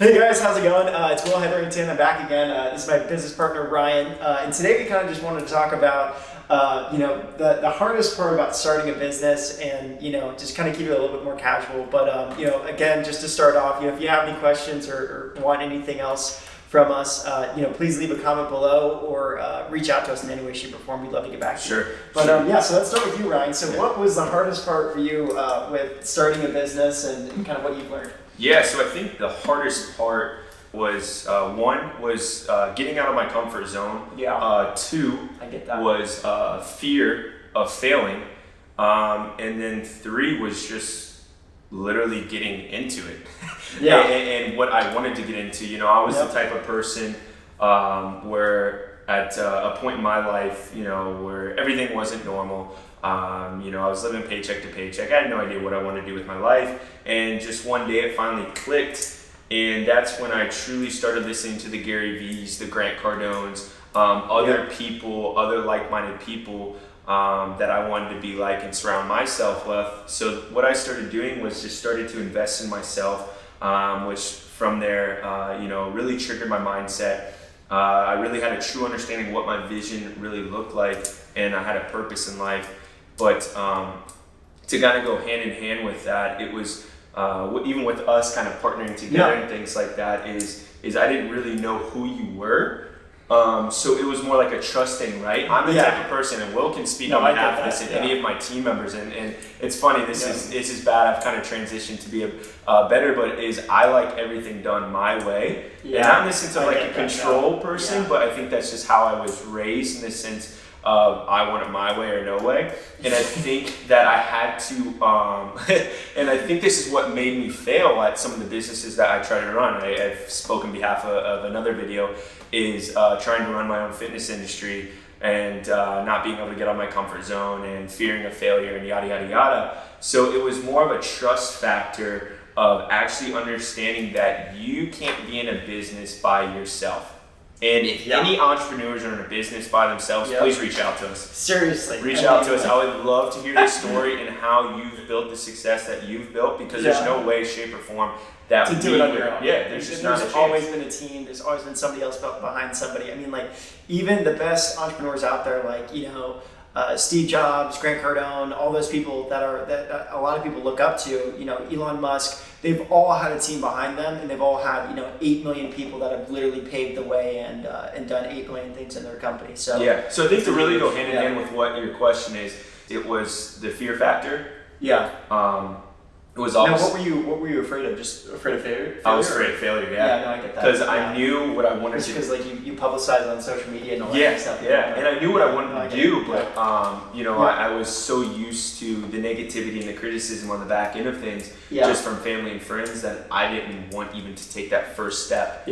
Hey guys, how's it going? It's Will Hetherington. I'm back again. This is my business partner Ryan, and today we kind of just wanted to talk about, the hardest part about starting a business, and just kind of keep it a little bit more casual. But again, just to start off, if you have any questions or want anything else from us, please leave a comment below or reach out to us in any way, shape, or form. We'd love to get back to you. Sure. But so let's start with you, Ryan. So what was the hardest part for you with starting a business and kind of what you've learned? Yeah, so I think the hardest part was one was getting out of my comfort zone. Yeah. Two I get that. was fear of failing, and then three was just literally getting into it. Yeah. and what I wanted to get into. I was the type of person where at a point in my life, where everything wasn't normal. I was living paycheck to paycheck. I had no idea what I wanted to do with my life. And just one day it finally clicked. And that's when I truly started listening to the Gary V's, the Grant Cardones, other people, other like-minded people that I wanted to be like and surround myself with. So what I started doing was just started to invest in myself, which from there, really triggered my mindset. I really had a true understanding of what my vision really looked like, and I had a purpose in life. But to kind of go hand in hand with that, it was even with us kind of partnering together and things like that is I didn't really know who you were. So it was more like a trust thing, right? I'm the type of person, and Will can speak on behalf of this and any of my team members. And it's funny, this is bad. I've kind of transitioned to be a better, but I like everything done my way. Yeah. And not in the sense of like a control person, but I think that's just how I was raised, in the sense of I want it my way or no way. And I think that I had to, and I think this is what made me fail at some of the businesses that I try to run. I've spoken on behalf of another video, is trying to run my own fitness industry and not being able to get out of my comfort zone and fearing of failure and yada, yada, yada. So it was more of a trust factor of actually understanding that you can't be in a business by yourself. And if any entrepreneurs are in a business by themselves, please reach out to us. Seriously. Reach out to us. I would love to hear the story and how you've built the success that you've built, because there's no way, shape, or form that to do it on your own. Yeah, there's always been a team. There's always been somebody else behind somebody. I mean, like, even the best entrepreneurs out there, like, Steve Jobs, Grant Cardone, all those people that a lot of people look up to, Elon Musk, they've all had a team behind them, and they've all had, 8 million people that have literally paved the way and done 8 million things in their company. So so I think to really go hand in hand with what your question is, it was the fear factor. Yeah. It was always. Now, what were you afraid of? Just afraid of failure? I was afraid of failure. Yeah, no, I get that. Because I knew what I wanted to. Because like you publicize on social media and all that stuff. Yeah, and I knew what I wanted to do, but I was so used to the negativity and the criticism on the back end of things, just from family and friends, that I didn't want even to take that first step.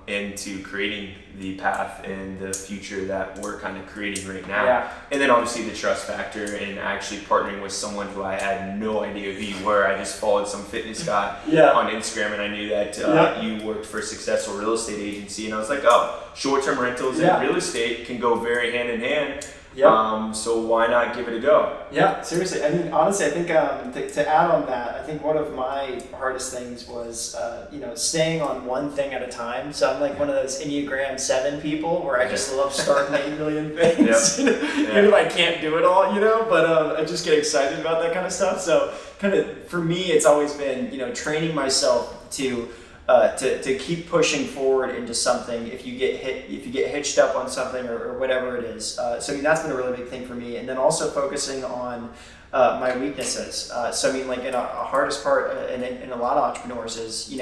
Into creating the path and the future that we're kind of creating right now. Yeah. And then obviously the trust factor, and actually partnering with someone who I had no idea who you were. I just followed some fitness guy on Instagram, and I knew that you worked for a successful real estate agency, and I was like, short-term rentals and real estate can go very hand in hand. So why not give it a go? Yeah, seriously. I mean, honestly, I think to add on that, I think one of my hardest things was, staying on one thing at a time. So I'm like one of those Enneagram 7 people where I just love starting 8 million things. Even if I can't do it all, but I just get excited about that kind of stuff. So kind of for me, it's always been, training myself to keep pushing forward into something if you get hitched up on something or whatever it is. So I mean, that's been a really big thing for me. And then also focusing on my weaknesses. So I mean, like a hardest part in a lot of entrepreneurs is,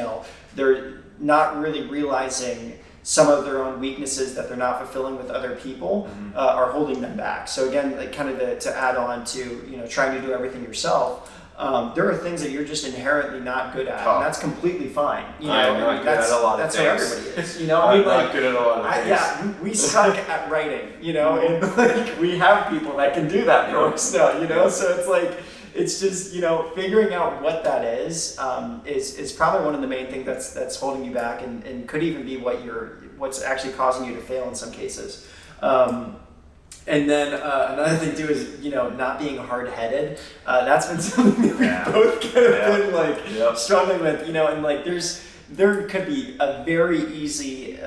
they're not really realizing some of their own weaknesses that they're not fulfilling with other people are holding them back. So again, like kind of to add on to, trying to do everything yourself. There are things that you're just inherently not good at, and that's completely fine. I'm not good at a lot of things. That's how everybody is. I'm not good at a lot of things. Yeah, we suck at writing, and like we have people that can do that for us now, So it's like, it's just, figuring out what that is probably one of the main things that's holding you back, and could even be what's actually causing you to fail in some cases. And then another thing too is, not being hard-headed. That's been something that we've both kind of been like struggling with, and like there's there could be a very easy,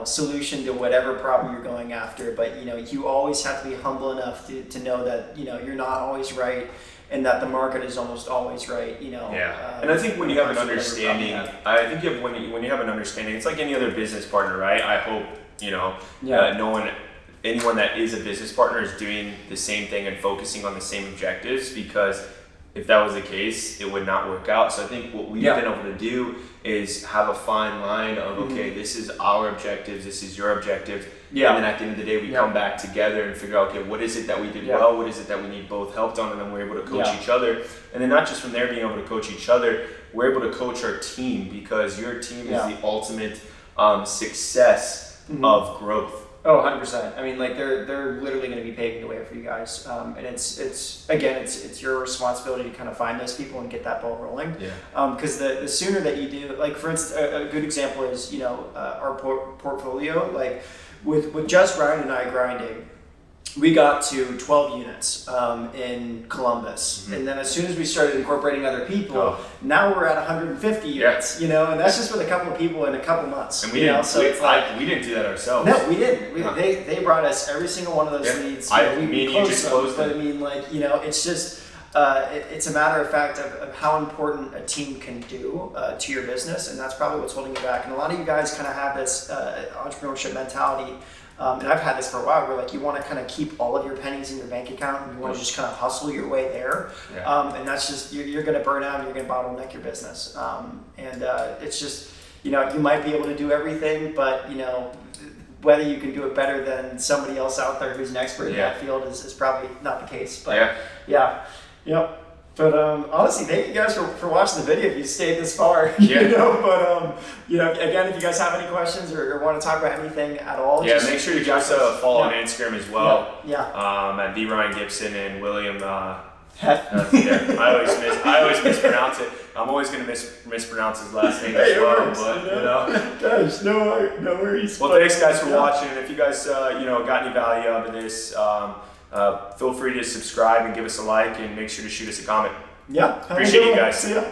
solution to whatever problem you're going after, but you always have to be humble enough to know that you're not always right, and that the market is almost always right. And I think when you have an understanding, when you have an understanding, it's like any other business partner, right? I hope anyone that is a business partner is doing the same thing and focusing on the same objectives, because if that was the case, it would not work out. So I think what we've been able to do is have a fine line of, okay, this is our objectives, this is your objective. Yeah. And then at the end of the day, we come back together and figure out, okay, what is it that we did well? What is it that we need both helped on? And then we're able to coach each other. And then not just from there being able to coach each other, we're able to coach our team, because your team is the ultimate success of growth. Oh, 100%. I mean, like they're literally going to be paving the way for you guys, and it's your responsibility to kind of find those people and get that ball rolling. Yeah. Because the sooner that you do, like for instance, a good example is our portfolio. Like with just Ryan and I grinding, we got to 12 units in Columbus, and then as soon as we started incorporating other people, now we're at 150 units. And that's just with a couple of people in a couple months. And we didn't do that ourselves. No, we didn't. They brought us every single one of those leads. Me and you just closed them. But I mean, it's just it's a matter of fact of how important a team can do to your business, and that's probably what's holding you back. And a lot of you guys kind of have this entrepreneurship mentality. And I've had this for a while, where like you want to kind of keep all of your pennies in your bank account, and you want to just kind of hustle your way there. And that's just, you're going to burn out, and you're going to bottleneck your business. It's just, you might be able to do everything, but whether you can do it better than somebody else out there who's an expert in that field is probably not the case. But But honestly, thank you guys for watching the video. If you stayed this far, again, if you guys have any questions or want to talk about anything at all, make sure you give us a follow on Instagram as well. At B Ryan Gibson and William. I always mispronounce it. I'm always going to mispronounce his last name as well. But guys, no worries. Well, thanks guys for watching. And if you guys got any value out of this, feel free to subscribe and give us a like, and make sure to shoot us a comment. Yeah. Appreciate you guys. See ya.